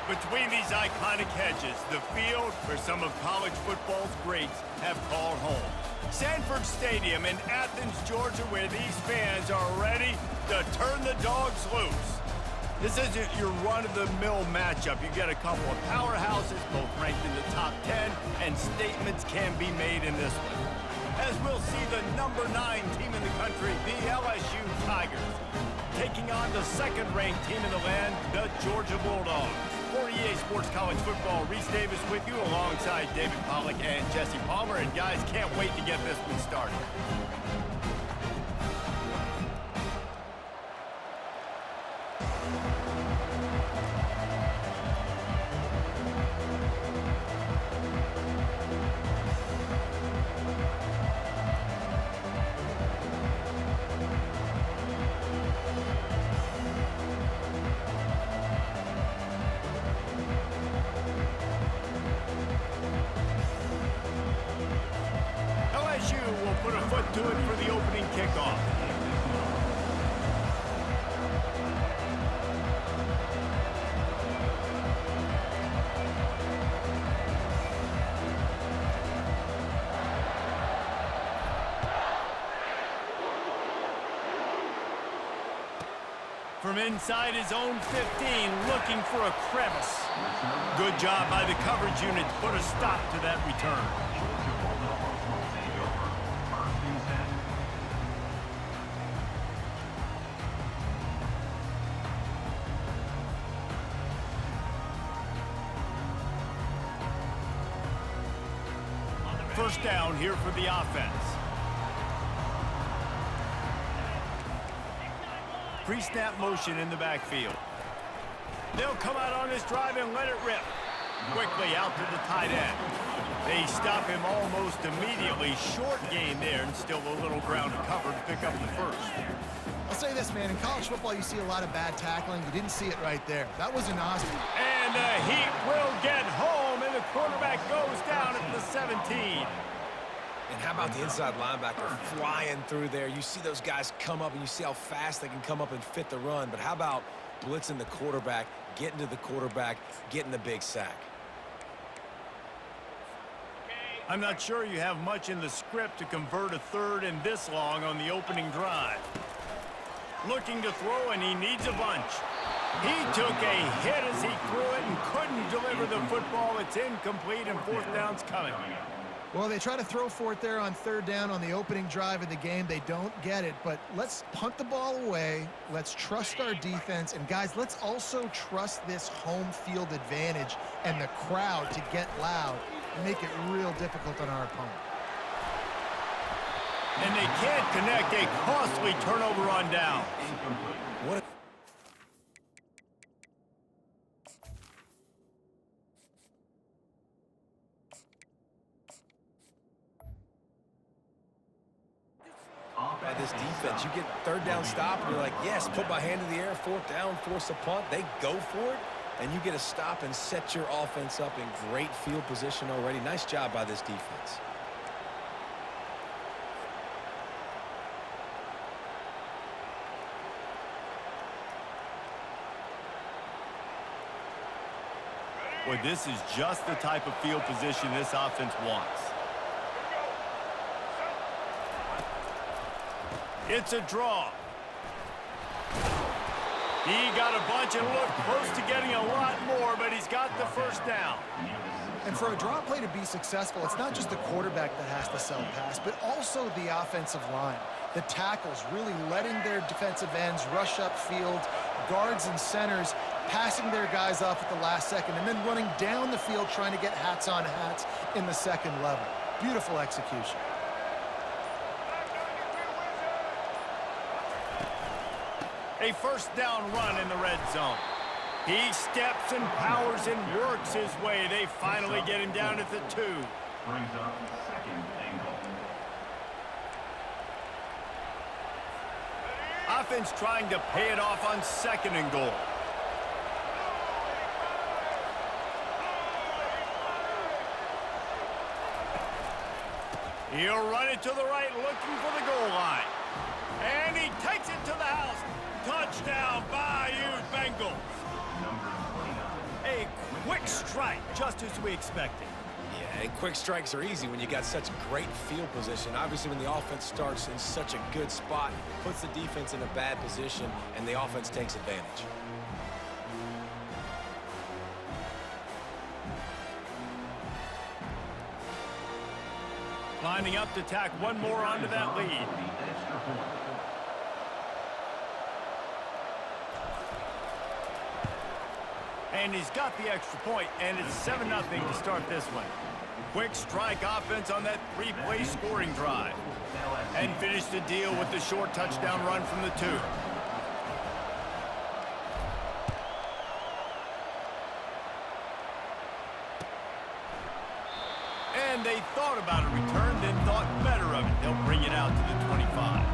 Between these iconic hedges, the field where some of college football's greats have called home. Sanford Stadium in Athens, Georgia, where these fans are ready to turn the dogs loose. This isn't your run-of-the-mill matchup. You get a couple of powerhouses, both ranked in the top 10, and statements can be made in this one. As we'll see the number 9 team in the country, the LSU Tigers, taking on the second-ranked team in the land, the Georgia Bulldogs. For EA Sports College Football, Reese Davis with you alongside David Pollack and Jesse Palmer. And guys, can't wait to get this one started. Put a foot to it for the opening kickoff. From inside his own 15, looking for a crevice. Good job by the coverage unit to put a stop to that return. First down here for the offense. Pre-snap motion in the backfield. They'll come out on this drive and let it rip. Quickly out to the tight end. They stop him almost immediately. Short gain there and still a little ground to cover to pick up the first. I'll say this, man. In college football, you see a lot of bad tackling. You didn't see it right there. That was an awesome. And the Heat will get home, and the quarterback goes down at the 17. And how about the inside linebacker flying through there? You see those guys come up, and you see how fast they can come up and fit the run. But how about blitzing the quarterback, getting to the quarterback, getting the big sack? I'm not sure you have much in the script to convert a third and this long on the opening drive. Looking to throw, and he needs a bunch. He took a hit as he threw it and couldn't deliver the football. It's incomplete, and fourth down's coming. Well, they try to throw for it there on third down on the opening drive of the game. They don't get it, but let's punt the ball away. Let's trust our defense. And, guys, let's also trust this home field advantage and the crowd to get loud and make it real difficult on our opponent. And they can't connect. A costly turnover on down. What by this defense. You get third down stop, and you're like, yes, put my hand in the air, fourth down, force a punt. They go for it, and you get a stop and set your offense up in great field position already. Nice job by this defense. Boy, this is just the type of field position this offense wants. It's a draw. He got a bunch and looked close to getting a lot more, but he's got the first down. And for a draw play to be successful, it's not just the quarterback that has to sell pass, but also the offensive line. The tackles really letting their defensive ends rush upfield, guards and centers passing their guys off at the last second, and then running down the field trying to get hats on hats in the second level. Beautiful execution. A first down run in the red zone. He steps and powers and works his way. They finally get him down at the 2. Brings up second and goal. Offense trying to pay it off on second and goal. He'll run it to the right, looking for the goal line. And he takes it to the house. Touchdown, Bayou Bengals. A quick strike, just as we expected. Yeah, and quick strikes are easy when you got such great field position. Obviously, when the offense starts in such a good spot, puts the defense in a bad position, and the offense takes advantage. Lining up to tack one more onto that lead. And he's got the extra point, and it's 7-0 to start this one. Quick strike offense on that three-play scoring drive. And finish the deal with the short touchdown run from the 2. And they thought about a return, then thought better of it. They'll bring it out to the 25.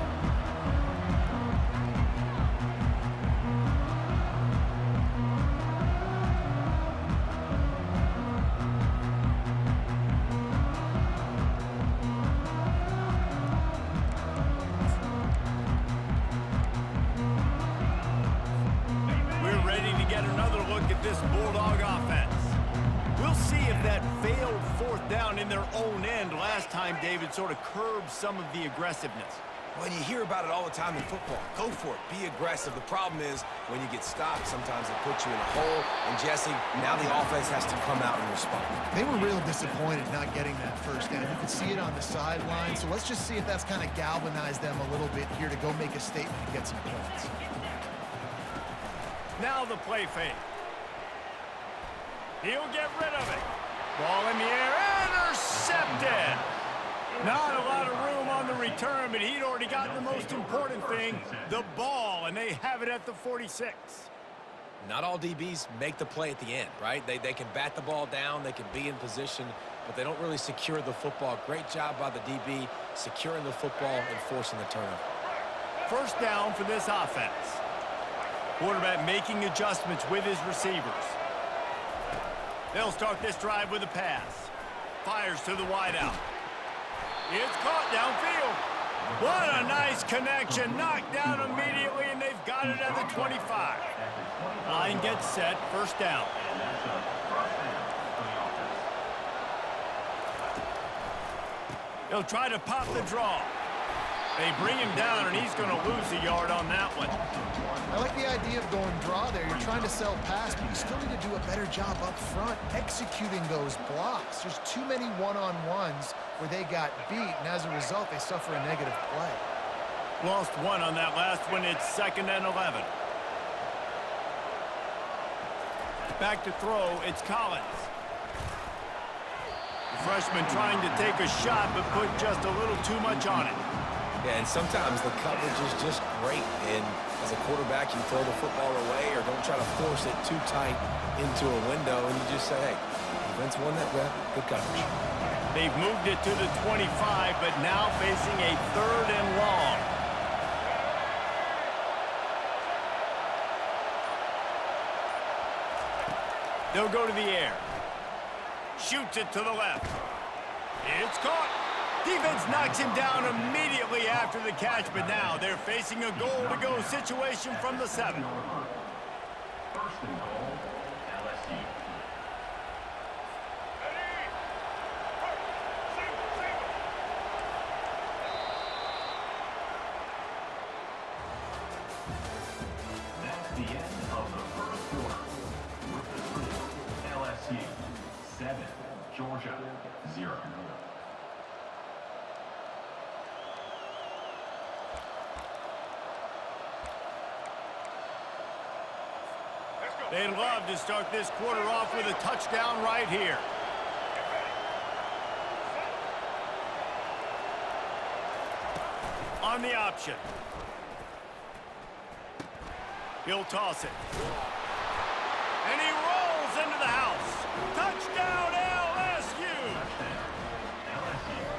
We're ready to get another look at this Bulldog offense. We'll see if that failed fourth down in their own end last time, David, sort of curbed some of the aggressiveness. Well, you hear about it all the time in football. Go for it. Be aggressive. The problem is when you get stopped, sometimes it puts you in a hole. And, Jesse, now the offense has to come out and respond. They were real disappointed not getting that first down. You can see it on the sideline. So let's just see if that's kind of galvanized them a little bit here to go make a statement and get some points. Now the play fake. He'll get rid of it. Ball in the air, intercepted. Not a lot of room on the return, but he'd already gotten the most important thing, the ball, and they have it at the 46. Not all DBs make the play at the end, right? They can bat the ball down, they can be in position, but they don't really secure the football. Great job by the DB securing the football and forcing the turnover. First down for this offense. Quarterback making adjustments with his receivers. They'll start this drive with a pass. Fires to the wideout. It's caught downfield. What a nice connection. Knocked down immediately, and they've got it at the 25. Line gets set. First down. He'll try to pop the draw. They bring him down, and he's going to lose a yard on that one. I like the idea of going draw there. You're trying to sell pass, but you still need to do a better job up front executing those blocks. There's too many one-on-ones where they got beat, and as a result, they suffer a negative play. Lost one on that last one. It's 2nd and 11. Back to throw. It's Collins. The freshman trying to take a shot, but put just a little too much on it. Yeah, and sometimes the coverage is just great. And as a quarterback, you throw the football away or don't try to force it too tight into a window, and you just say, hey, defense won that rep. Good coverage. They've moved it to the 25, but now facing a 3rd and long. They'll go to the air. Shoots it to the left. It's caught. Defense knocks him down immediately after the catch, but now they're facing a goal-to-go situation from the 7. First and goal, LSU. That's the end of the first quarter. With the score, LSU 7, Georgia 0. They'd love to start this quarter off with a touchdown right here. On the option. He'll toss it. And he rolls into the house. Touchdown, LSU!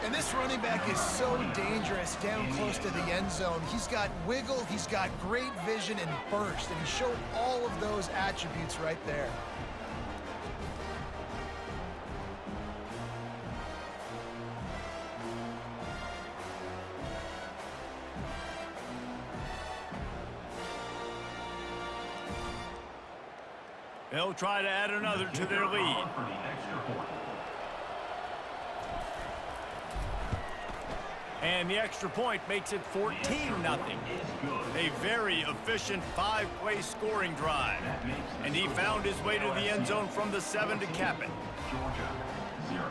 And this running back is so dangerous down close to the end zone. He's got wiggle, he's got great vision and burst, and he showed all of those attributes right there. They'll try to add another to their lead. For the extra point. And the extra point makes it 14-0. A very efficient 5-play scoring drive. And he found his way to the end zone from the 7 to cap it. Georgia, 0.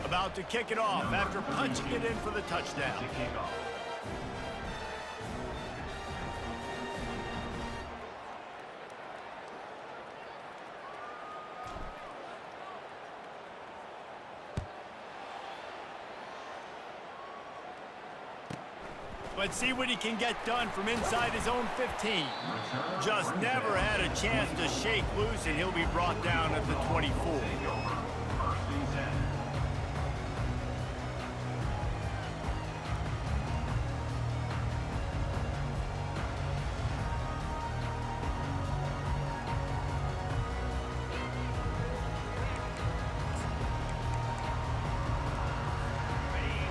About to kick it off after punching it in for the touchdown. To kick off. Let's see what he can get done from inside his own 15. Just never had a chance to shake loose, and he'll be brought down at the 24. First and 10.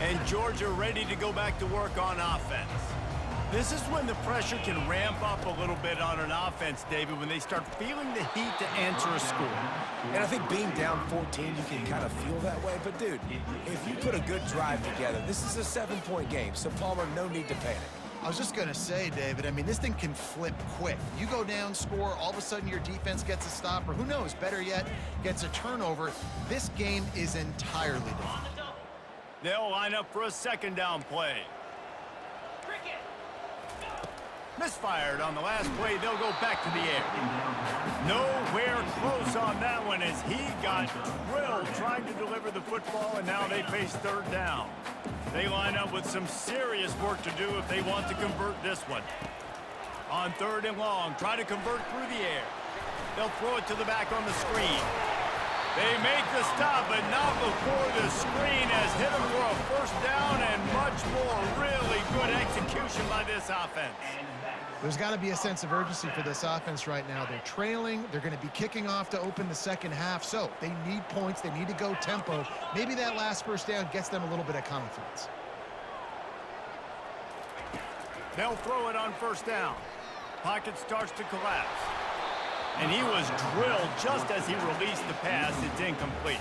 And Georgia ready to go back to work on offense. This is when the pressure can ramp up a little bit on an offense, David, when they start feeling the heat to answer a score. And I think being down 14, you can kind of feel that way. But, dude, if you put a good drive together, this is a 7-point game. So, Palmer, no need to panic. I was just going to say, David, I mean, this thing can flip quick. You go down, score, all of a sudden your defense gets a stop, or who knows, better yet, gets a turnover. This game is entirely different. They'll line up for a second down play. Misfired on the last play. They'll go back to the air. Nowhere close on that one as he got drilled trying to deliver the football, and now they face third down. They line up with some serious work to do if they want to convert this one. On third and long, try to convert through the air. They'll throw it to the back on the screen. They make the stop, but not before the screen has hit them for a first down and much more. Really good execution by this offense. There's got to be a sense of urgency for this offense right now. They're trailing. They're going to be kicking off to open the second half, so they need points. They need to go tempo. Maybe that last first down gets them a little bit of confidence. They'll throw it on first down. Pocket starts to collapse. And he was drilled just as he released the pass. It's incomplete.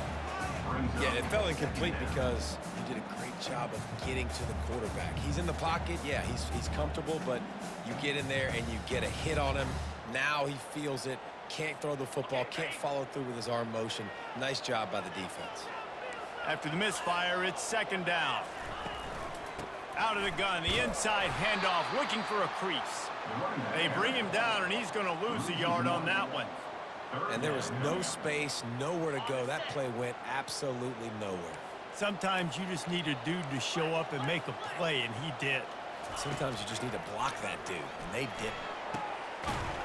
Yeah, it felt incomplete because he did a great job of getting to the quarterback. He's in the pocket. Yeah, he's comfortable, but you get in there and you get a hit on him. Now he feels it, can't throw the football, can't follow through with his arm motion. Nice job by the defense. After the misfire, it's second down. Out of the gun, the inside handoff, looking for a crease. They bring him down, and he's going to lose a yard on that one. And there was no space, nowhere to go. That play went absolutely nowhere. Sometimes you just need a dude to show up and make a play, and he did. Sometimes you just need to block that dude, and they didn't.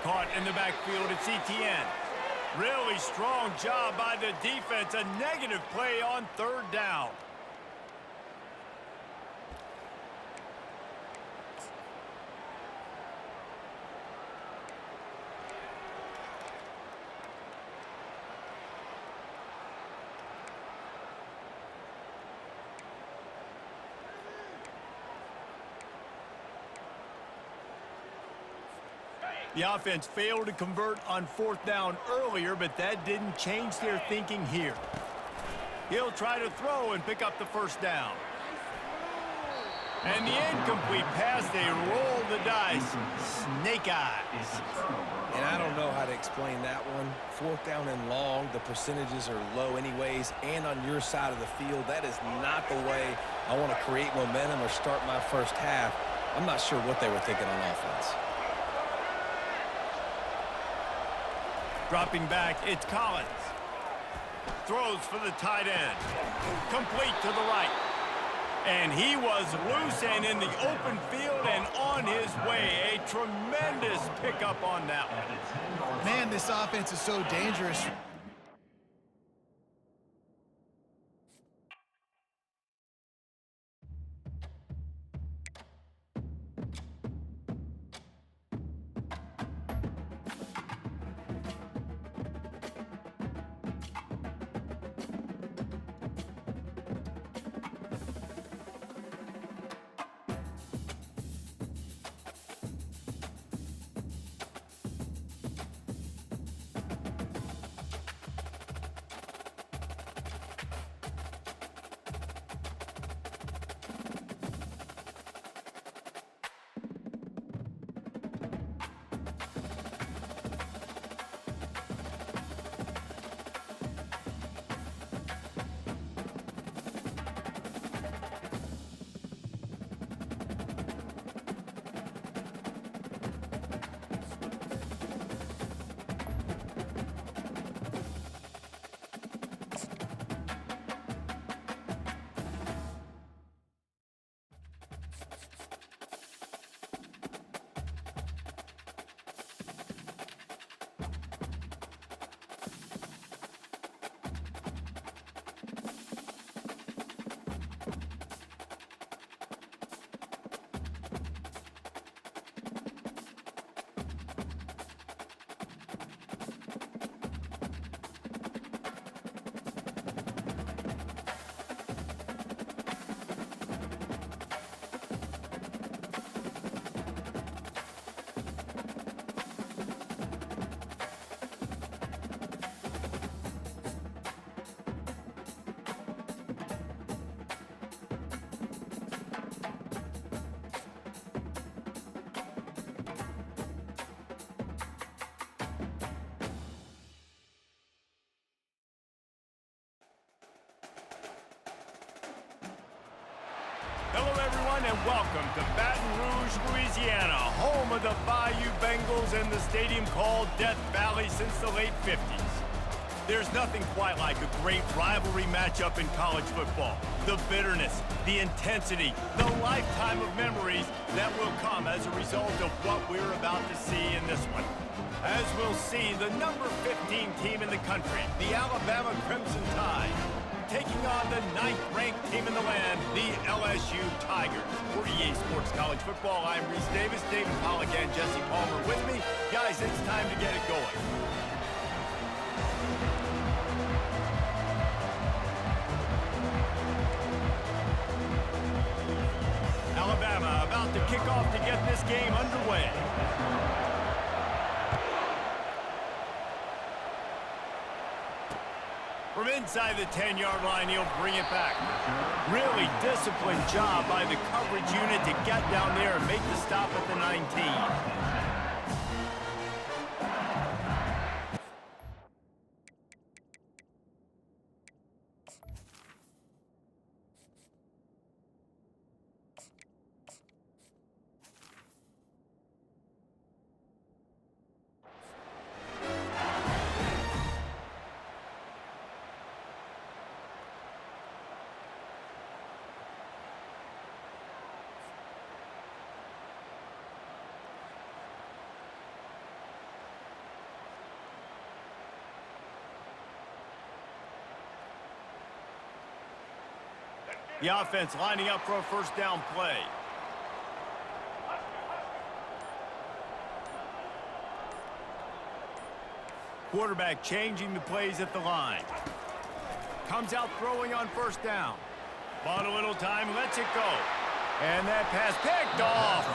Caught in the backfield, it's Etienne. Really strong job by the defense. A negative play on third down. The offense failed to convert on fourth down earlier, but that didn't change their thinking here. He'll try to throw and pick up the first down. And the incomplete pass, they roll the dice. Snake eyes. And I don't know how to explain that one. Fourth down and long, the percentages are low anyways, and on your side of the field, that is not the way I want to create momentum or start my first half. I'm not sure what they were thinking on offense. Dropping back, it's Collins. Throws for the tight end. Complete to the right. And he was loose and in the open field and on his way. A tremendous pickup on that one. Man, this offense is so dangerous. welcome to Baton Rouge, Louisiana, home of the Bayou Bengals and the stadium called Death Valley since the late 50s. There's nothing quite like a great rivalry matchup in college football. The bitterness, the intensity, the lifetime of memories that will come as a result of what we're about to see in this one. As we'll see, the number 15 team in the country, the Alabama Crimson Tide, taking on the 9th-ranked team in the land, the LSU Tigers. For EA Sports College Football, I'm Reese Davis, David Pollack, and Jesse Palmer with me. Guys, it's time to get it going. Alabama about to kick off to get this game underway. From inside the 10-yard line, he'll bring it back. Really disciplined job by the coverage unit to get down there and make the stop at the 19. The offense lining up for a first down play. Quarterback changing the plays at the line. Comes out throwing on first down. Bought a little time, lets it go. And that pass picked off.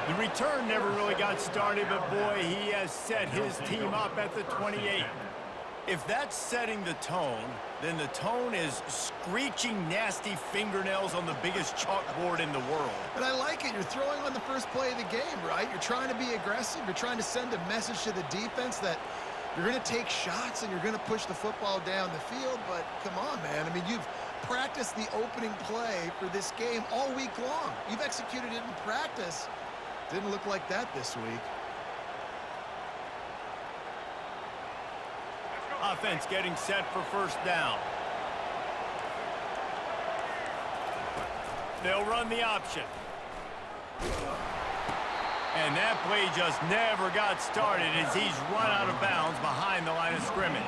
The return never really got started, but boy, he has set his team up at the 28. If that's setting the tone, then the tone is screeching nasty fingernails on the biggest chalkboard in the world. And I like it. You're throwing on the first play of the game, right? You're trying to be aggressive. You're trying to send a message to the defense that you're going to take shots and you're going to push the football down the field. But come on, man. I mean, you've practiced the opening play for this game all week long. You've executed it in practice. Didn't look like that this week. Offense getting set for first down. They'll run the option. And that play just never got started as he's run out of bounds behind the line of scrimmage.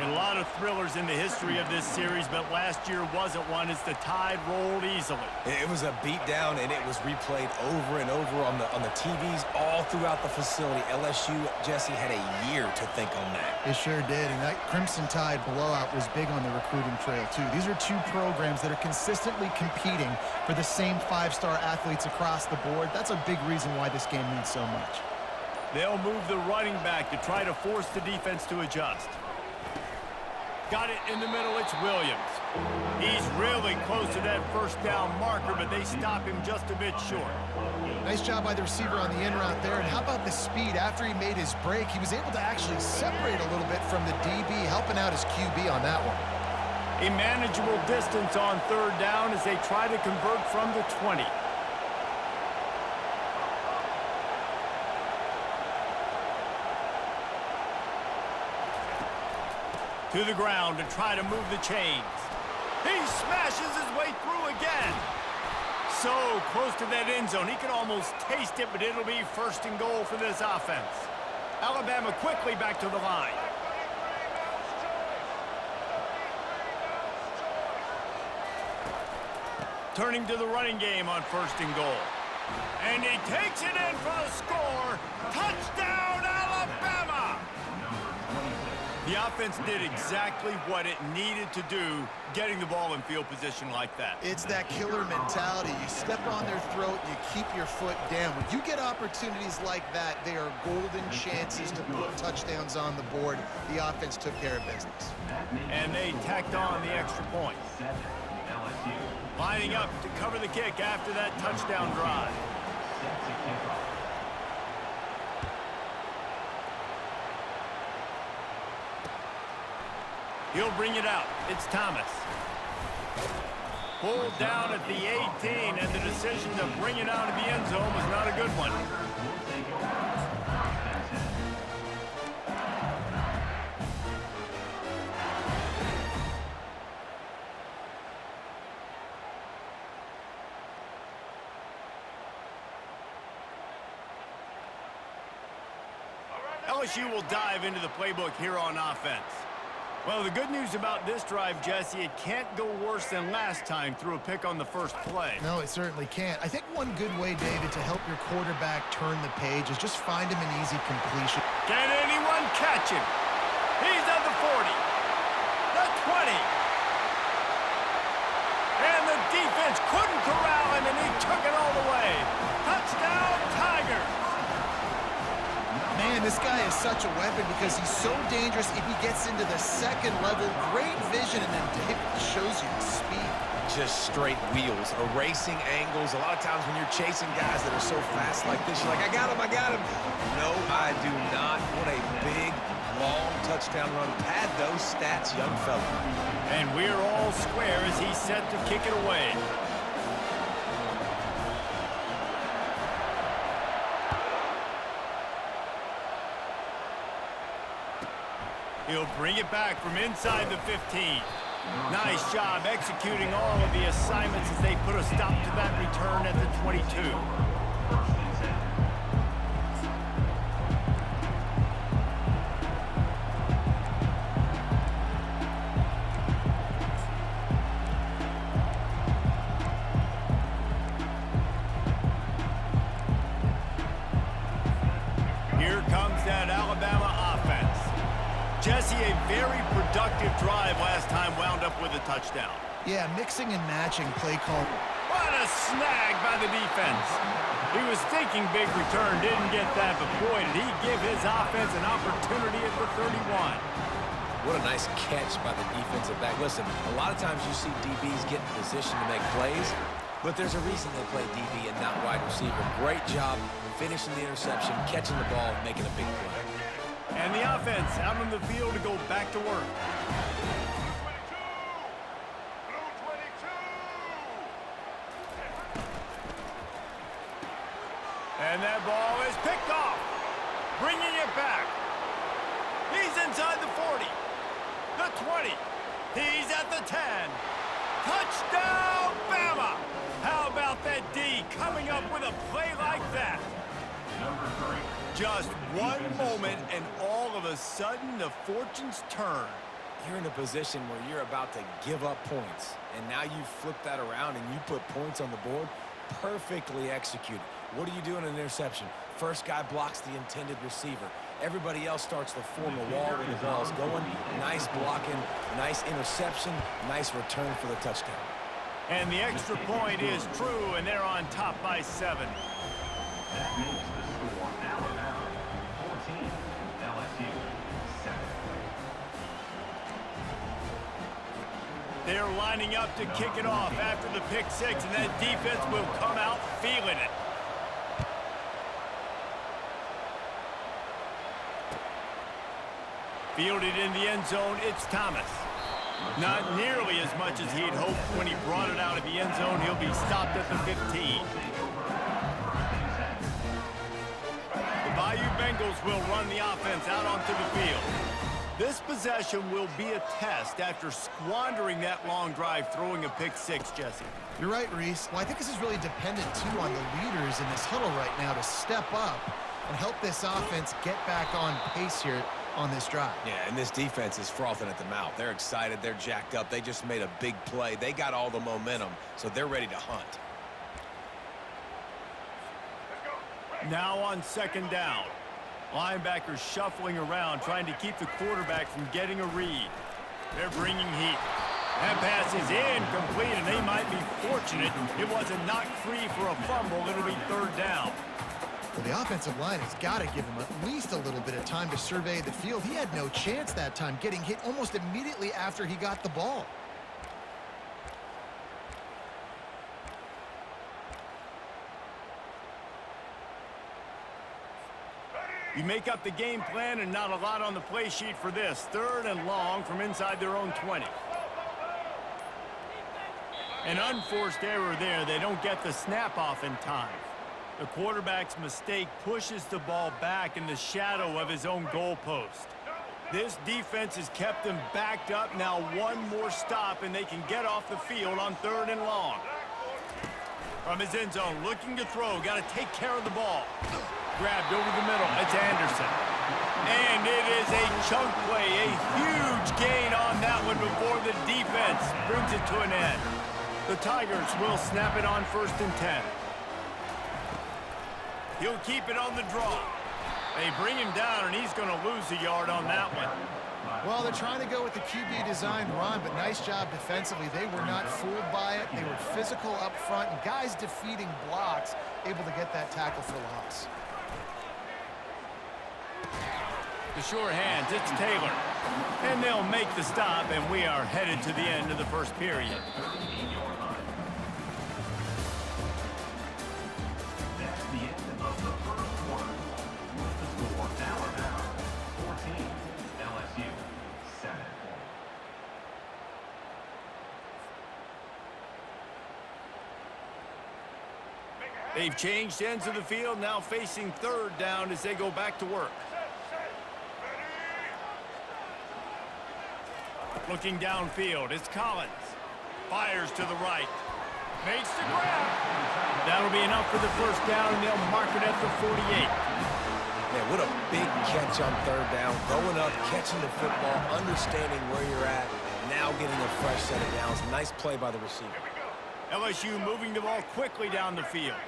A lot of thrillers in the history of this series, but last year wasn't one as the Tide rolled easily. It was a beatdown, and it was replayed over and over on the TVs all throughout the facility. LSU, Jesse, had a year to think on that. It sure did, and that Crimson Tide blowout was big on the recruiting trail, too. These are two programs that are consistently competing for the same five-star athletes across the board. That's a big reason why this game means so much. They'll move the running back to try to force the defense to adjust. Got it in the middle, it's Williams. He's really close to that first down marker, but they stop him just a bit short. Nice job by the receiver on the in route there. And how about the speed after he made his break? He was able to actually separate a little bit from the DB, helping out his QB on that one. A manageable distance on third down as they try to convert from the 20. To the ground to try to move the chains. He smashes his way through again. So close to that end zone. He could almost taste it, but it'll be first and goal for this offense. Alabama quickly back to the line. Turning to the running game on first and goal. And he takes it in for the score. Touchdown, Alabama! The offense did exactly what it needed to do, getting the ball in field position like that. It's that killer mentality. You step on their throat, you keep your foot down. When you get opportunities like that, they are golden chances to put touchdowns on the board. The offense took care of business. And they tacked on the extra point. Lining up to cover the kick after that touchdown drive. He'll bring it out. It's Thomas. Pulled down at the 18, and the decision to bring it out of the end zone was not a good one. LSU will dive into the playbook here on offense. Well, the good news about this drive, Jesse, it can't go worse than last time through a pick on the first play. No, it certainly can't. I think one good way, David, to help your quarterback turn the page is just find him an easy completion. Can anyone catch him? He's at the 40, the 20. And the defense couldn't corral him, and he took it all the way. Touchdown, Tigers. Man, this guy is such a weapon because he's so dangerous if he gets into the second level. Great vision, and then David shows you the speed. Just straight wheels, erasing angles. A lot of times when you're chasing guys that are so fast like this, you're like, I got him, I got him. No, I do not. What a big, long touchdown run. Pad those stats, young fella. And we're all square as he's set to kick it away. He'll bring it back from inside the 15. Nice job executing all of the assignments as they put a stop to that return at the 22. Here comes that Alabama offense. Jesse, a very productive drive last time wound up with a touchdown. Yeah, mixing and matching play call. What a snag by the defense. He was thinking big return, didn't get that, but boy, did he give his offense an opportunity at the 31. What a nice catch by the defensive back. Listen, a lot of times you see DBs get in position to make plays, but there's a reason they play DB and not wide receiver. Great job finishing the interception, catching the ball, making a big play. And the offense out on the field to go back to work. And that ball is picked off. Bringing it back. He's inside the 40. The 20. He's at the 10. Touchdown, Bama! How about that D coming up with a play like that? Number 3. Just one moment, and all of a sudden, the fortunes turn. You're in a position where you're about to give up points, and now you flip that around and you put points on the board. Perfectly executed. What do you do in an interception? First guy blocks the intended receiver. Everybody else starts to form a wall when the ball's going. Nice blocking, nice interception, nice return for the touchdown. And the extra point is true, and they're on top by 7. That makes the score Alabama 14, LSU 7. They're lining up to kick it off after the pick 6, and that defense will come out feeling it. Fielded in the end zone, it's Thomas. Not nearly as much as he'd hoped when he brought it out of the end zone. He'll be stopped at the 15. The Bayou Bengals will run the offense out onto the field. This possession will be a test after squandering that long drive, throwing a pick 6, Jesse. You're right, Reese. Well, I think this is really dependent, too, on the leaders in this huddle right now to step up and help this offense get back on pace here on this drive. Yeah, and this defense is frothing at the mouth. They're excited. They're jacked up. They just made a big play. They got all the momentum, so they're ready to hunt. Now on second down. Linebackers shuffling around, trying to keep the quarterback from getting a read. They're bringing heat. That pass is incomplete, and they might be fortunate it wasn't knocked free for a fumble. It'll be third down. Well, the offensive line has got to give him at least a little bit of time to survey the field. He had no chance that time, getting hit almost immediately after he got the ball. You make up the game plan, and not a lot on the play sheet for this. Third and long from inside their own 20. An unforced error there. They don't get the snap off in time. The quarterback's mistake pushes the ball back in the shadow of his own goalpost. This defense has kept them backed up. Now one more stop, and they can get off the field on 3rd and long. From his end zone, looking to throw. Got to take care of the ball. Grabbed over the middle. It's Anderson. And it is a chunk play. A huge gain on that one before the defense brings it to an end. The Tigers will snap it on 1st and 10. He'll keep it on the draw. They bring him down, and he's going to lose a yard on that one. Well, they're trying to go with the QB designed run, but nice job defensively. They were not fooled by it. They were physical up front, and guys defeating blocks, able to get that tackle for loss. The sure hands, it's Taylor. And they'll make the stop, and we are headed to the end of the first period. That's the end of the first quarter. With the score, Alabama 14, LSU 7. They've changed ends of the field, now facing 3rd down as they go back to work. Looking downfield, it's Collins. Fires to the right. Makes the grab. That'll be enough for the 1st down, and they'll mark it at the 48. Man, what a big catch on 3rd down. Going up, catching the football, understanding where you're at, now getting a fresh set of downs. Nice play by the receiver. LSU moving the ball quickly down the field.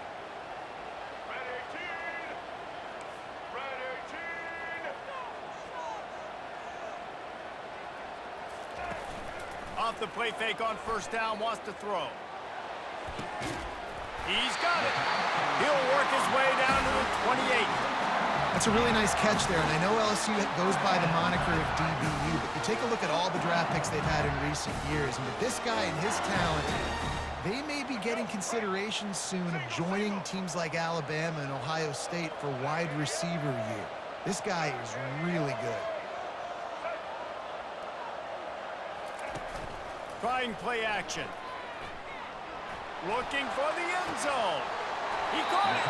Off the play fake on 1st down, wants to throw. He's got it. He'll work his way down to the 28. That's a really nice catch there, and I know LSU goes by the moniker of DBU, but you take a look at all the draft picks they've had in recent years, and with this guy and his talent, they may be getting consideration soon of joining teams like Alabama and Ohio State for wide receiver year. This guy is really good. Trying play action. Looking for the end zone. He caught it.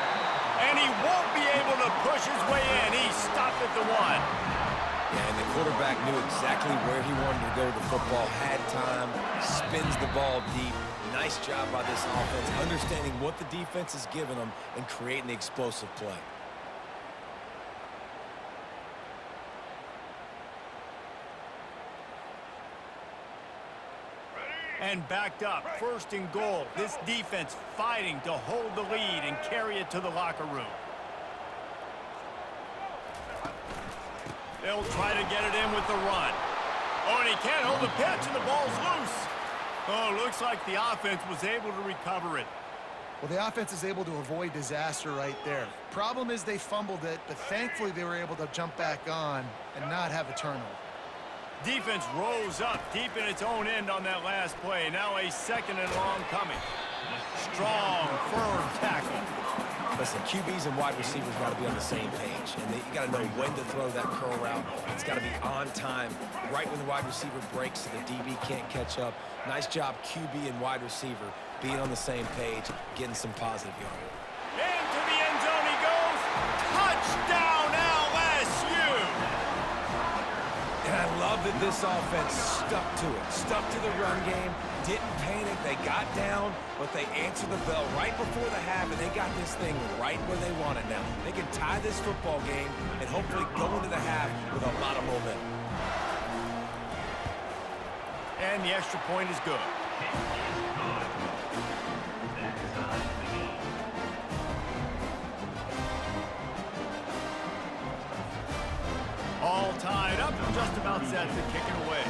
And he won't be able to push his way in. He stopped at the 1. Yeah, and the quarterback knew exactly where he wanted to go with the football, had time, spins the ball deep. Nice job by this offense, understanding what the defense is giving them and creating the explosive play. And backed up, 1st and goal. This defense fighting to hold the lead and carry it to the locker room. They'll try to get it in with the run. Oh, and he can't hold the pitch, and the ball's loose. Oh, looks like the offense was able to recover it. Well, the offense is able to avoid disaster right there. Problem is they fumbled it, but thankfully they were able to jump back on and not have a turnover. Defense rose up deep in its own end on that last play. Now a 2nd and long coming. Strong, firm tackle. Listen, QBs and wide receivers got to be on the same page, and you got to know when to throw that curl route. It's got to be on time, right when the wide receiver breaks so the DB can't catch up. Nice job, QB and wide receiver, being on the same page, getting some positive yardage. Into the end zone he goes. Touchdown, LSU! And I love that this offense stuck to it, stuck to the run game, didn't panic. They got down, but they answered the bell right before the half, and they got this thing right where they want it now. They can tie this football game and hopefully go into the half with a lot of momentum. And the extra point is good. All tied up, just about set to kick it away.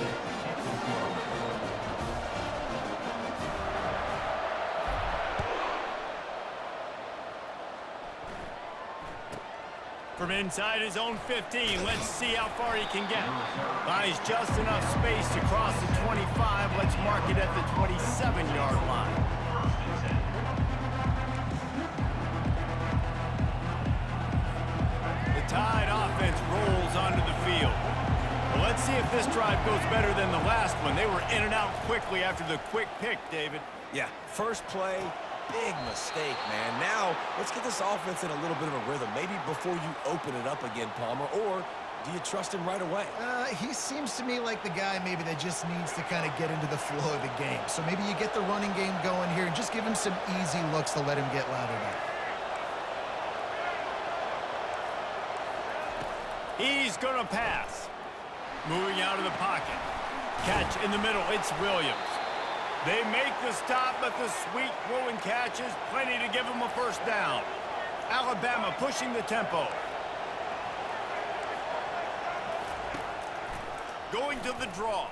From inside his own 15, let's see how far he can get. Buys just enough space to cross the 25. Let's mark it at the 27-yard line. The Tide offense rolls onto the field. Well, let's see if this drive goes better than the last one. They were in and out quickly after the quick pick, David. Yeah, first play, big mistake, man. Now, let's get this offense in a little bit of a rhythm. Maybe before you open it up again, Palmer, or do you trust him right away? He seems to me like the guy maybe that just needs to kind of get into the flow of the game. So maybe you get the running game going here and just give him some easy looks to let him get lathered up. He's going to pass. Moving out of the pocket. Catch in the middle. It's Williams. They make the stop, but the sweet throw and catch is plenty to give them a first down. Alabama pushing the tempo. Going to the draw.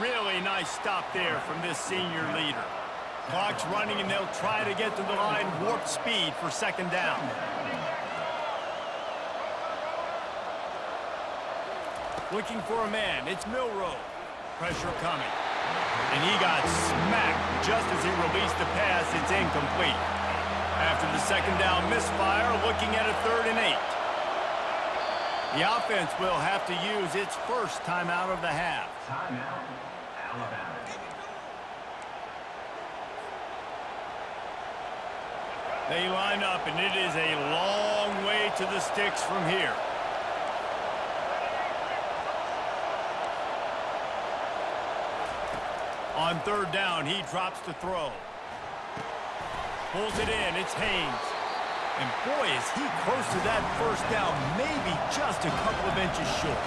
Really nice stop there from this senior leader. Clock's running, and they'll try to get to the line warp speed for second down. Looking for a man. It's Milroe. Pressure coming. And he got smacked just as he released the pass. It's incomplete. After the second down misfire, looking at a 3rd and 8. The offense will have to use its first timeout of the half. Timeout, Alabama. They line up, and it is a long way to the sticks from here. On 3rd down, he drops to throw. Pulls it in. It's Haynes. And boy, is he close to that first down, maybe just a couple of inches short.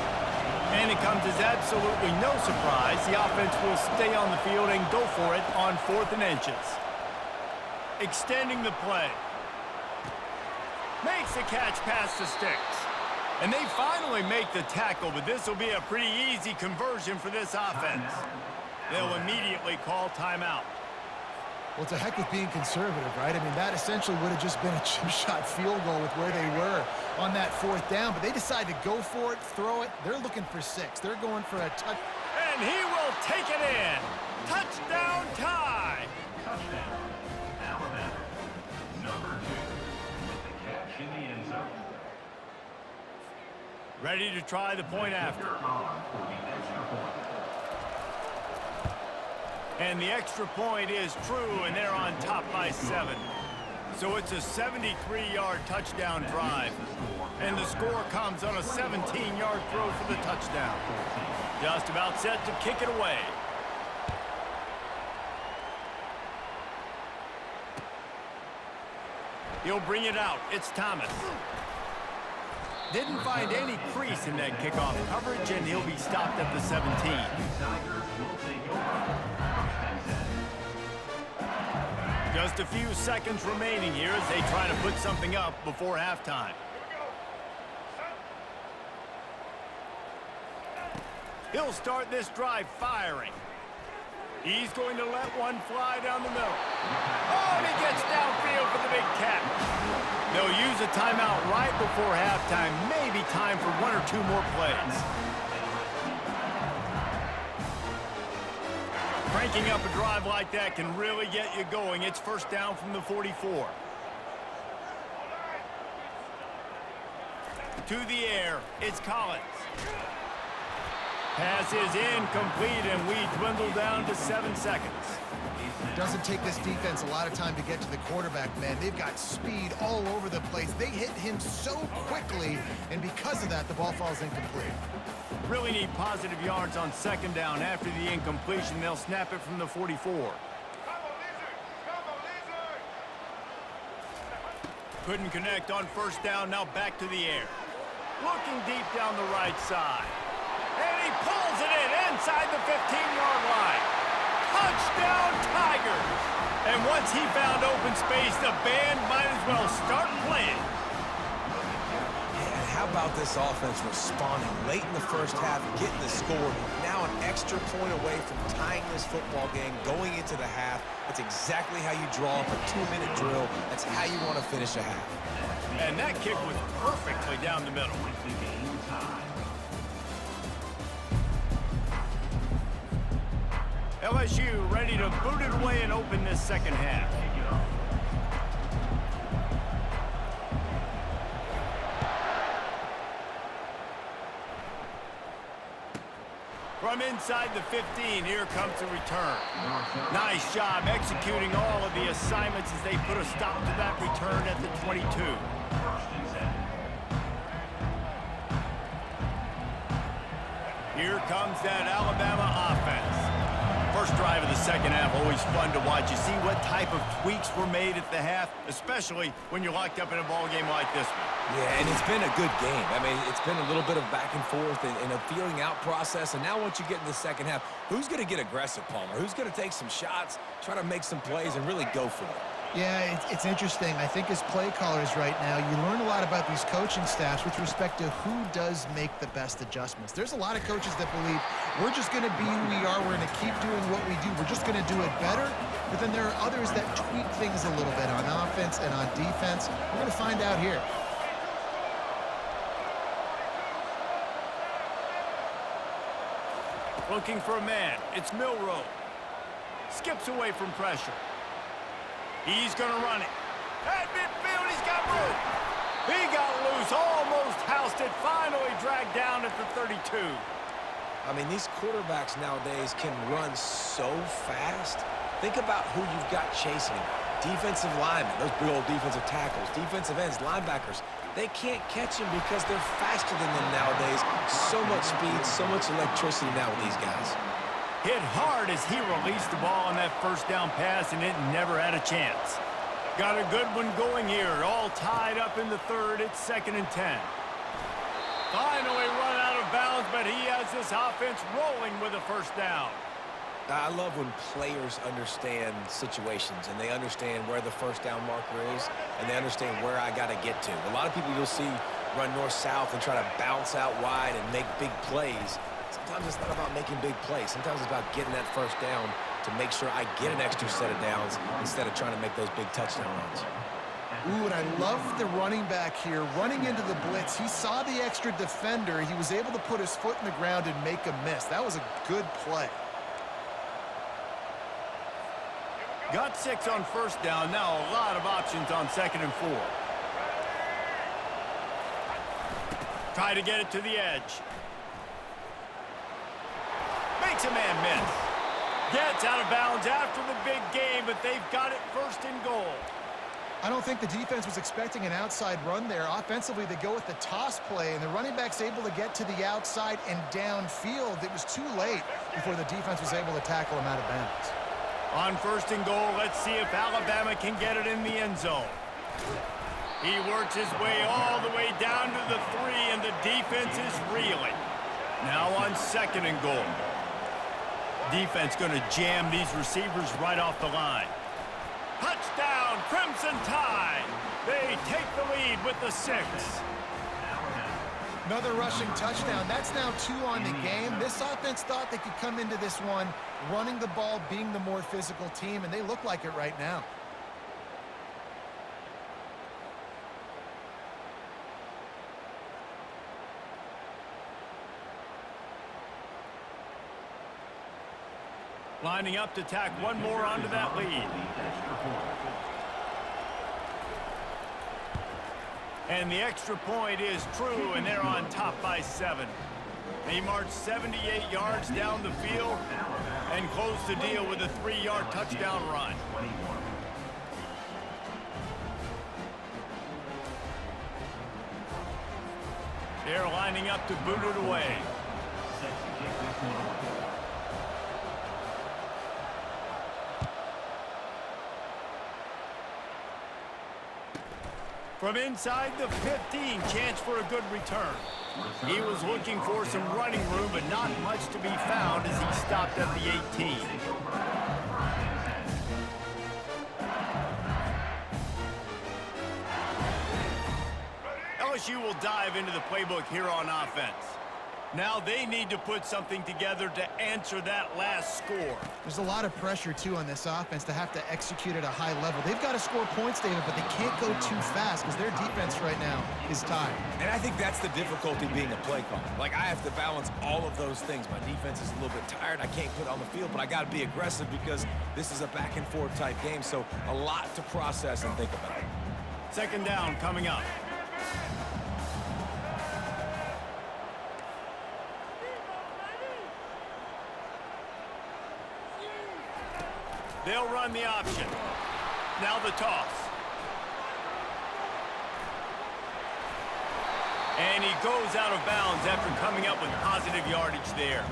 And it comes as absolutely no surprise. The offense will stay on the field and go for it on 4th and inches. Extending the play. Makes the catch past the sticks. And they finally make the tackle, but this will be a pretty easy conversion for this offense. They'll immediately call timeout. Well, it's a heck with being conservative, right? I mean, that essentially would have just been a chip shot field goal with where they were on that 4th down, but they decide to go for it, throw it. They're looking for 6. They're going for a touch. And he will take it in. Touchdown tie. Touchdown, Alabama. Number 2 with the catch in the end zone. Ready to try the point after. On for the extra point. And the extra point is true, and they're on top by 7. So it's a 73-yard touchdown drive. And the score comes on a 17-yard throw for the touchdown. Just about set to kick it away. He'll bring it out. It's Thomas. Didn't find any crease in that kickoff coverage, and he'll be stopped at the 17. Tigers will take over. Just a few seconds remaining here as they try to put something up before halftime. He'll start this drive firing. He's going to let one fly down the middle. Oh, and he gets downfield for the big catch. They'll use a timeout right before halftime. Maybe time for 1 or 2 more plays. Cranking up a drive like that can really get you going. It's first down from the 44. To the air, it's Collins. Pass is incomplete, and we dwindle down to 7 seconds. Doesn't take this defense a lot of time to get to the quarterback, man. They've got speed all over the place. They hit him so quickly, and because of that, the ball falls incomplete. Really need positive yards on second down. After the incompletion, they'll snap it from the 44. Couldn't connect on first down. Now back to the air. Looking deep down the right side. And he pulls it in inside the 15-yard line. Touchdown, Tigers! And once he found open space, the band might as well start playing. How about this offense responding late in the first half, getting the score, now an extra point away from tying this football game, going into the half. That's exactly how you draw up a 2-minute drill. That's how you want to finish a half. And that kick was perfectly down the middle. LSU ready to boot it away and open this second half. From inside the 15, here comes the return. Nice job executing all of the assignments as they put a stop to that return at the 22. Here comes that Alabama offense. First drive of the second half, always fun to watch. You see what type of tweaks were made at the half, especially when you're locked up in a ball game like this one. Yeah, and it's been a good game. I mean, it's been a little bit of back and forth and a feeling out process. And now once you get in the second half, who's going to get aggressive, Palmer? Who's going to take some shots, try to make some plays, and really go for it? Yeah, it's interesting. I think as play callers right now, you learn a lot about these coaching staffs with respect to who does make the best adjustments. There's a lot of coaches that believe we're just going to be who we are. We're going to keep doing what we do. We're just going to do it better. But then there are others that tweak things a little bit on offense and on defense. We're going to find out here. Looking for a man. It's Milroe. Skips away from pressure. He's going to run it. At midfield, he's got room. He got loose, almost housed it, finally dragged down at the 32. I mean, these quarterbacks nowadays can run so fast. Think about who you've got chasing him. Defensive linemen, those big old defensive tackles, defensive ends, linebackers. They can't catch him because they're faster than them nowadays. So much speed, so much electricity now with these guys. Hit hard as he released the ball on that first down pass, and it never had a chance. Got a good one going here. All tied up in the third. It's 2nd and 10. Finally run out of bounds, but he has this offense rolling with a first down. I love when players understand situations and they understand where the first down marker is and they understand where I got to get to. A lot of people you'll see run north-south and try to bounce out wide and make big plays. Sometimes it's not about making big plays. Sometimes it's about getting that first down to make sure I get an extra set of downs instead of trying to make those big touchdown runs. Ooh, and I love the running back here. Running into the blitz, he saw the extra defender. He was able to put his foot in the ground and make a miss. That was a good play. Got 6 on first down. Now a lot of options on 2nd and 4. Try to get it to the edge. Makes a man miss. Gets out of bounds after the big game, but they've got it 1st and goal. I don't think the defense was expecting an outside run there. Offensively, they go with the toss play, and the running back's able to get to the outside and downfield. It was too late before the defense was able to tackle him out of bounds. On 1st and goal, let's see if Alabama can get it in the end zone. He works his way all the way down to the 3, and the defense is reeling. Now on 2nd and goal. Defense going to jam these receivers right off the line. Touchdown, Crimson Tide. They take the lead with the 6. Another rushing touchdown. That's now 2 on the game. This offense thought they could come into this one running the ball, being the more physical team, and they look like it right now. Lining up to tack one more onto that lead. And the extra point is true, and they're on top by 7. They march 78 yards down the field and close the deal with a 3-yard touchdown run. They're lining up to boot it away. From inside the 15, chance for a good return. He was looking for some running room, but not much to be found as he stopped at the 18. LSU will dive into the playbook here on offense. Now they need to put something together to answer that last score. There's a lot of pressure, too, on this offense to have to execute at a high level. They've got to score points, David, but they can't go too fast because their defense right now is tired. And I think that's the difficulty being a play caller. Like, I have to balance all of those things. My defense is a little bit tired. I can't put it on the field, but I got to be aggressive because this is a back-and-forth type game, so a lot to process and think about. 2nd down coming up. They'll run the option. Now the toss. And he goes out of bounds after coming up with positive yardage there.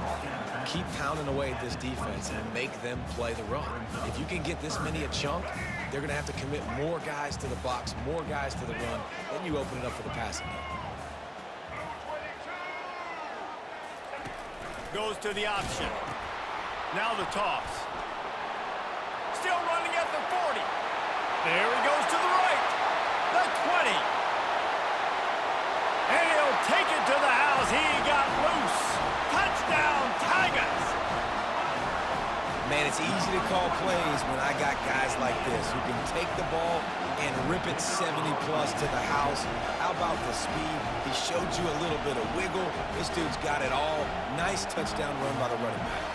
Keep pounding away at this defense and make them play the run. If you can get this many a chunk, they're going to have to commit more guys to the box, more guys to the run. Then you open it up for the passing game. Goes to the option. Now the toss. Still running at the 40. There he goes to the right. The 20. And he'll take it to the house. He got loose. Touchdown, Tigers. Man, it's easy to call plays when I got guys like this who can take the ball and rip it 70-plus to the house. How about the speed? He showed you a little bit of wiggle. This dude's got it all. Nice touchdown run by the running back.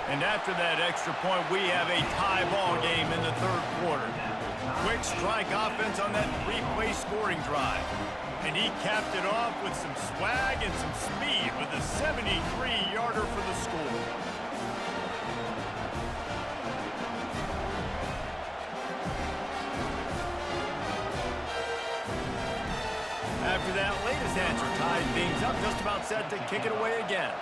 And after that extra point, we have a tie ball game in the third quarter. Quick strike offense on that three-play scoring drive. And he capped it off with some swag and some speed with a 73-yarder for the score. After that latest answer tied things up, just about set to kick it away again.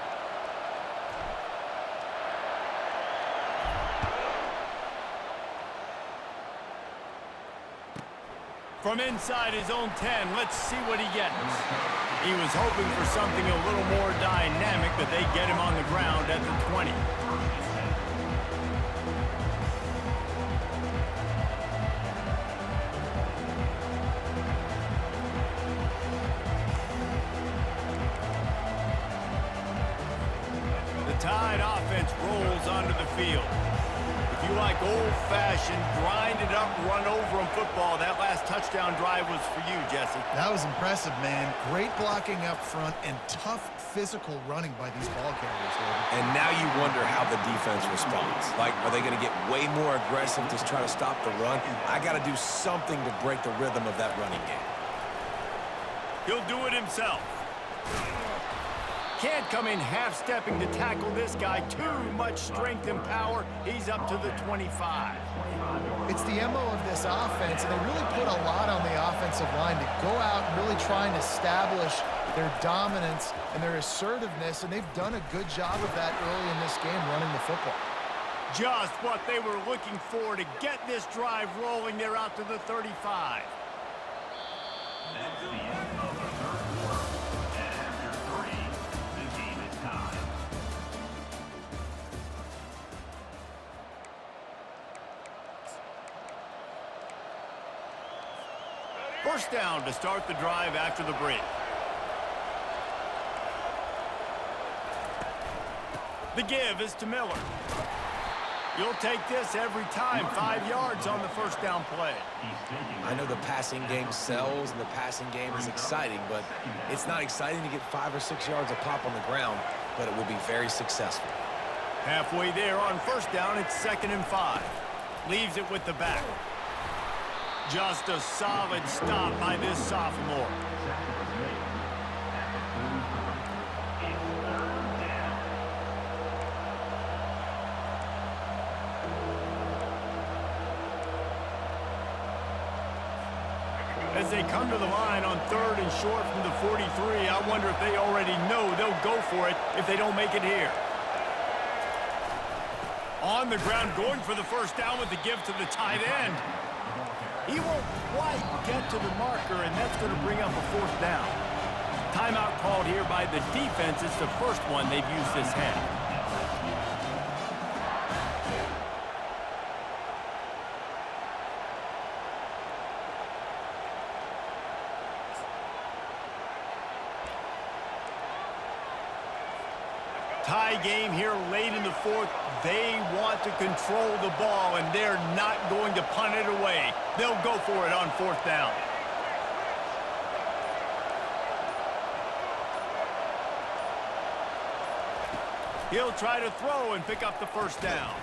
From inside his own 10, let's see what he gets. He was hoping for something a little more dynamic, but they get him on the ground at the 20. The Tide offense rolls onto the field. If you like old-fashioned, grind-it-up, run-over-'em football, that last touchdown drive was for you, Jesse. That was impressive, man. Great blocking up front and tough physical running by these ball carriers, David. And now you wonder how the defense responds. Like, are they going to get way more aggressive to try to stop the run? I got to do something to break the rhythm of that running game. He'll do it himself. Can't come in half-stepping to tackle this guy. Too much strength and power. He's up to the 25. It's the MO of this offense, and they really put a lot on the offensive line to go out and really try and establish their dominance and their assertiveness, and they've done a good job of that early in this game running the football. Just what they were looking for to get this drive rolling. They're out to the 35. That's the end of the third quarter. And after 3, the game is tied. First down to start the drive after the break. The give is to Miller. You'll take this every time. 5 yards on the first down play. I know the passing game sells and the passing game is exciting, but it's not exciting to get 5 or 6 yards a pop on the ground, but it will be very successful. Halfway there on first down, it's 2nd and 5. Leaves it with the back. Just a solid stop by this sophomore. As they come to the line on 3rd and short from the 43, I wonder if they already know they'll go for it if they don't make it here. On the ground, going for the first down with the give to the tight end. He won't quite get to the marker, and that's going to bring up a 4th down. Timeout called here by the defense. It's the first one they've used this half. Tie game here late in the 4th. They want to control the ball, and they're not going to punt it away. They'll go for it on 4th down. He'll try to throw and pick up the first down.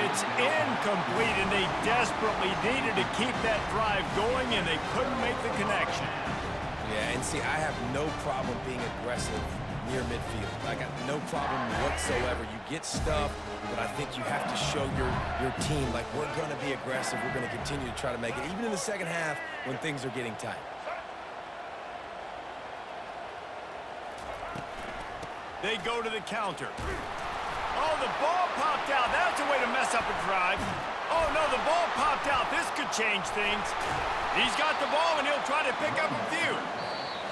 It's incomplete, and they desperately needed to keep that drive going, and they couldn't make the connection. Yeah, and see, I have no problem being aggressive near midfield. I got no problem whatsoever. You get stuffed, but I think you have to show your team, like, we're going to be aggressive. We're going to continue to try to make it, even in the second half when things are getting tight. They go to the counter. Oh, the ball popped out. That's a way to mess up a drive. Oh, no, the ball popped out. This could change things. He's got the ball, and he'll try to pick up a few.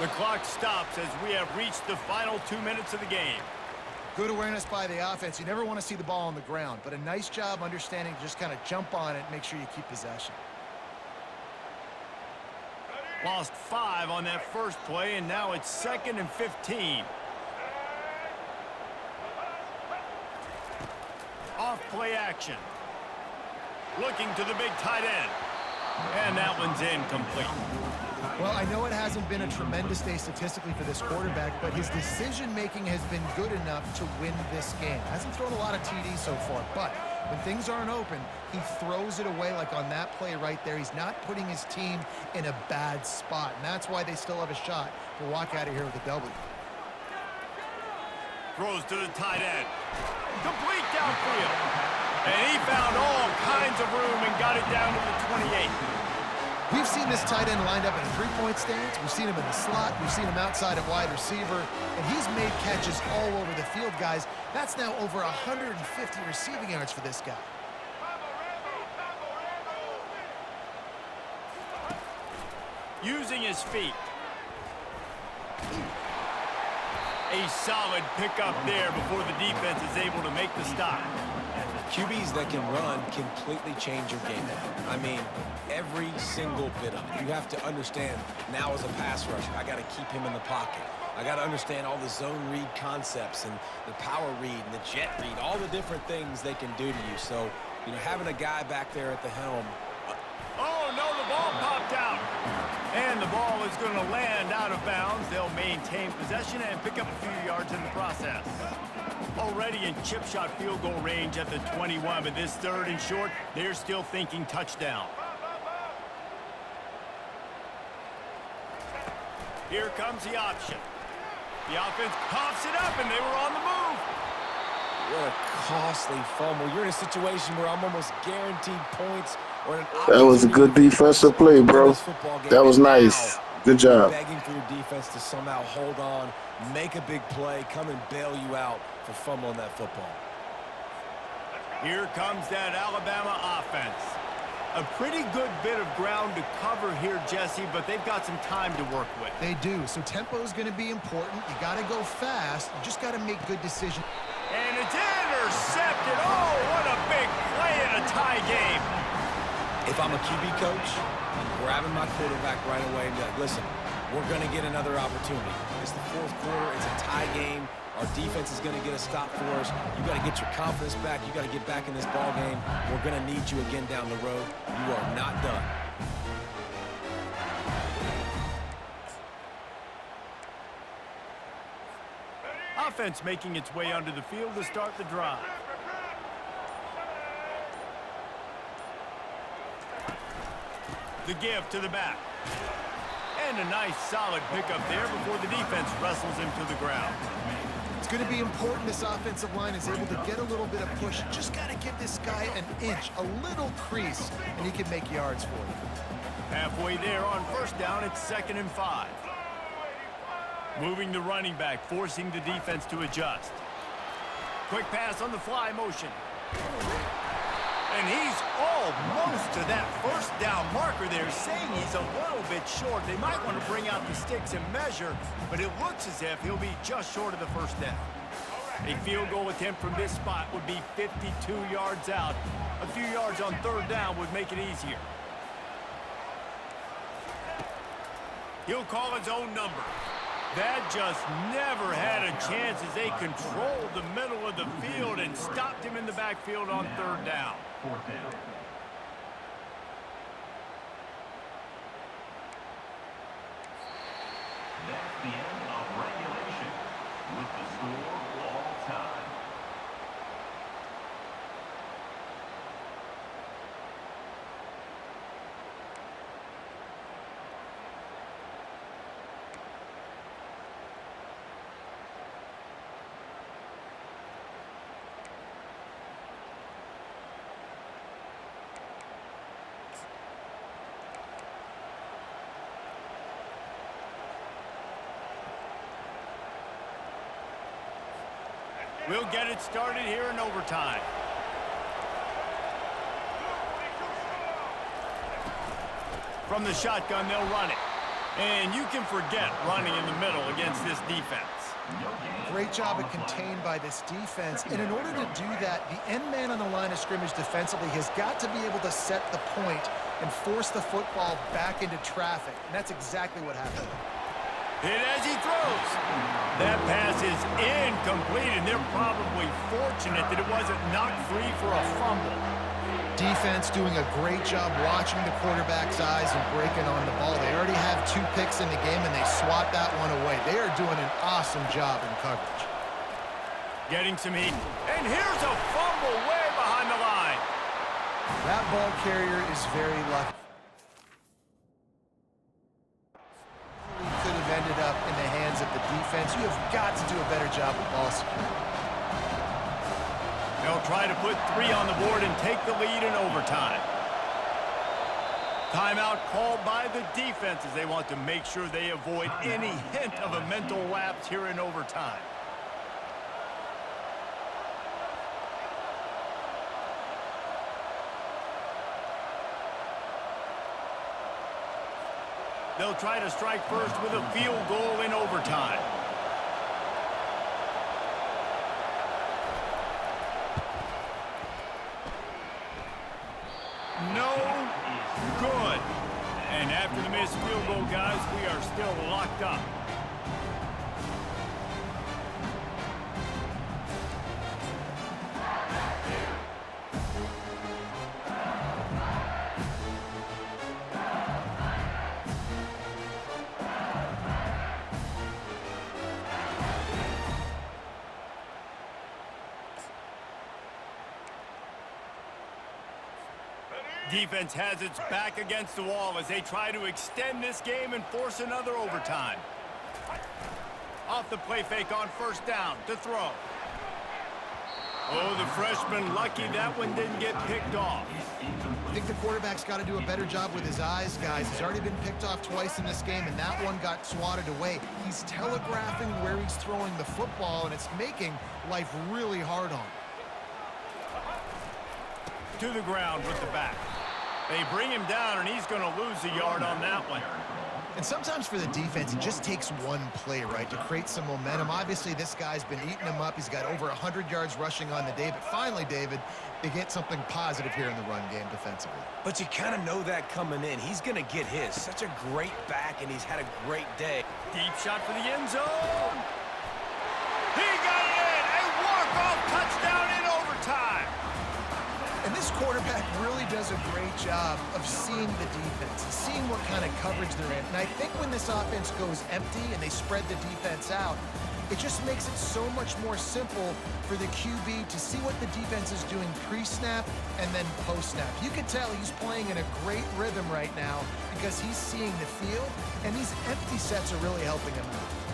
The clock stops as we have reached the final 2 minutes of the game. Good awareness by the offense. You never want to see the ball on the ground, but a nice job understanding to just kind of jump on it and make sure you keep possession. Lost 5 on that first play, and now it's 2nd and 15. Off play action. Looking to the big tight end. And that one's incomplete. Well, I know it hasn't been a tremendous day statistically for this quarterback, but his decision-making has been good enough to win this game. Hasn't thrown a lot of TDs so far, but when things aren't open, he throws it away like on that play right there. He's not putting his team in a bad spot, and that's why they still have a shot to walk out of here with a W. Throws to the tight end. Complete downfield. And he found all kinds of room and got it down to the 28. We've seen this tight end lined up in a three-point stance. We've seen him in the slot. We've seen him outside at wide receiver. And he's made catches all over the field, guys. That's now over 150 receiving yards for this guy. Using his feet. A solid pickup there before the defense is able to make the stop. QBs that can run completely change your game plan. I mean, every single bit of it. You have to understand now as a pass rusher, I got to keep him in the pocket. I got to understand all the zone read concepts and the power read and the jet read, all the different things they can do to you. So, you know, having a guy back there at the helm. Oh, no, the ball popped out. And the ball is going to land out of bounds. They'll maintain possession and pick up a few yards in the process. Already in chip shot field goal range at the 21, but this 3rd and short, they're still thinking touchdown. Here comes the option. The offense pops it up, and they were on the move. What a costly fumble. You're in a situation where I'm almost guaranteed points. That was a good defensive play, bro. That was nice. Good job. Begging for your defense to somehow hold on, make a big play, come and bail you out for fumbling that football. Here comes that Alabama offense. A pretty good bit of ground to cover here, Jesse, but they've got some time to work with. They do, so tempo is going to be important. You got to go fast. You just got to make good decisions. And it's intercepted. Oh, what a big play in a tie game. If I'm a QB coach, I'm grabbing my quarterback right away and be like, listen, we're going to get another opportunity. It's the 4th quarter. It's a tie game. Our defense is going to get a stop for us. You got to get your confidence back. You got to get back in this ball game. We're going to need you again down the road. You are not done. Offense making its way onto the field to start the drive. The give to the back. And a nice solid pickup there before the defense wrestles him to the ground. It's going to be important this offensive line is able to get a little bit of push. Just got to give this guy an inch, a little crease, and he can make yards for you. Halfway there on 1st down, it's 2nd and 5. Moving the running back, forcing the defense to adjust. Quick pass on the fly motion. And he's almost to that 1st down marker there, saying he's a little bit short. They might want to bring out the sticks and measure, but it looks as if he'll be just short of the 1st down. A field goal attempt from this spot would be 52 yards out. A few yards on 3rd down would make it easier. He'll call his own number. That just never had a chance as they controlled the middle of the field and stopped him in the backfield on 3rd down. 4th down. That's the end of regulation with the score all time. We'll get it started here in overtime. From the shotgun, they'll run it. And you can forget running in the middle against this defense. Great job at contained by this defense. And in order to do that, the end man on the line of scrimmage defensively has got to be able to set the point and force the football back into traffic. And that's exactly what happened. Hit as he throws. That pass is incomplete, and they're probably fortunate that it wasn't knocked free for a fumble. Defense doing a great job watching the quarterback's eyes and breaking on the ball. They already have 2 picks in the game, and they swat that one away. They are doing an awesome job in coverage. Getting some heat. And here's a fumble way behind the line. That ball carrier is very lucky. Could have ended up in the hands of the defense. You have got to do a better job with ball security. They'll try to put 3 on the board and take the lead in overtime. Timeout called by the defense as they want to make sure they avoid any hint of a mental lapse here in overtime. They'll try to strike first with a field goal in overtime. No good. And after the missed field goal, guys, we are still locked up. Defense has its back against the wall as they try to extend this game and force another overtime. Off the play fake on first down to throw. Oh, the freshman lucky that one didn't get picked off. I think the quarterback's got to do a better job with his eyes, guys. He's already been picked off twice in this game, and that one got swatted away. He's telegraphing where he's throwing the football, and it's making life really hard on him. To the ground with the back. They bring him down, and he's going to lose a yard on that one. And sometimes for the defense, it just takes one play, right, to create some momentum. Obviously, this guy's been eating him up. He's got over 100 yards rushing on the day. But finally, David, they get something positive here in the run game defensively. But you kind of know that coming in. He's going to get his. Such a great back, and he's had a great day. Deep shot for the end zone. He got it in. A walk-off touchdown in overtime. And this quarterback really does a great job of seeing the defense, seeing what kind of coverage they're in. And I think when this offense goes empty and they spread the defense out, it just makes it so much more simple for the QB to see what the defense is doing pre-snap and then post-snap. You can tell he's playing in a great rhythm right now because he's seeing the field, and these empty sets are really helping him out.